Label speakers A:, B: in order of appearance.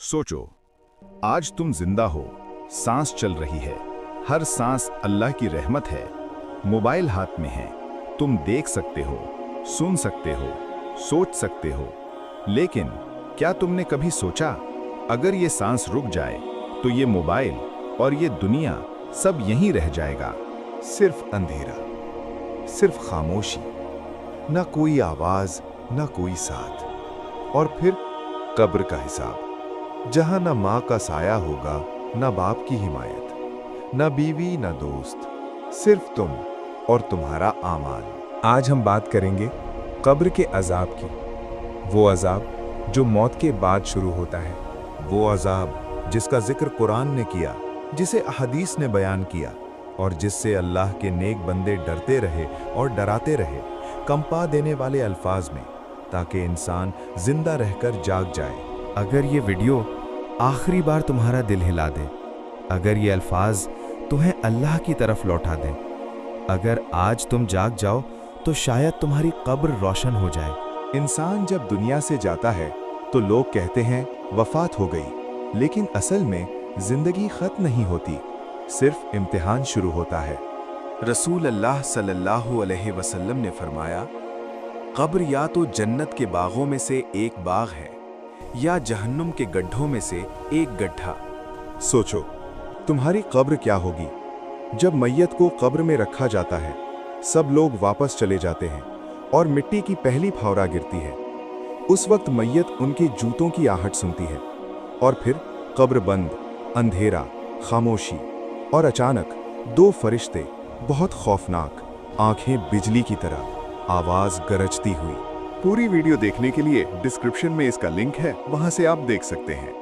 A: सोचो, आज तुम जिंदा हो, सांस चल रही है, हर सांस अल्लाह की रहमत है। मोबाइल हाथ में है, तुम देख सकते हो, सुन सकते हो, सोच सकते हो। लेकिन क्या तुमने कभी सोचा, अगर ये सांस रुक जाए तो ये मोबाइल और ये दुनिया सब यहीं रह जाएगा।
B: सिर्फ अंधेरा, सिर्फ खामोशी, ना कोई आवाज, ना कोई साथ। और फिर कब्र का हिसाब, जहां ना माँ का साया होगा, ना बाप की हिमायत, ना बीवी, ना दोस्त, सिर्फ तुम और तुम्हारा आमाल।
C: आज हम बात करेंगे कब्र के अजाब की। वो अजाब जो मौत के बाद शुरू होता है।
B: वो अजाब जिसका जिक्र कुरान ने किया, जिसे अहदीस ने बयान किया और जिससे अल्लाह के नेक बंदे डरते रहे और डराते रहे, कंपा देने वाले अल्फाज में, ताकि इंसान जिंदा रहकर जाग जाए।
D: अगर ये वीडियो आखिरी बार तुम्हारा दिल हिला दे, अगर ये अल्फाज तुम्हें अल्लाह की तरफ लौटा दें, अगर आज तुम जाग जाओ तो शायद तुम्हारी कब्र रोशन हो जाए।
B: इंसान जब दुनिया से जाता है तो लोग कहते हैं वफात हो गई, लेकिन असल में जिंदगी खत्म नहीं होती, सिर्फ इम्तिहान शुरू होता है। रसूल अल्लाह सल्लल्लाहु अलैहि वसल्लम ने फरमाया, कब्र या तो जन्नत के बागों में से एक बाग है या जहन्नुम के गड्ढों में से एक गड्ढा। सोचो, तुम्हारी कब्र क्या होगी? जब मैयत को कब्र में रखा जाता है, सब लोग वापस चले जाते हैं और मिट्टी की पहली फौरा गिरती है। उस वक्त मैयत उनके जूतों की आहट सुनती है और फिर कब्र बंद, अंधेरा, खामोशी और अचानक दो फरिश्ते, बहुत खौफनाक, आंखें बिजली की तरह, आवाज गरजती हुई। पूरी वीडियो देखने के लिए डिस्क्रिप्शन में इसका लिंक है, वहां से आप देख सकते हैं।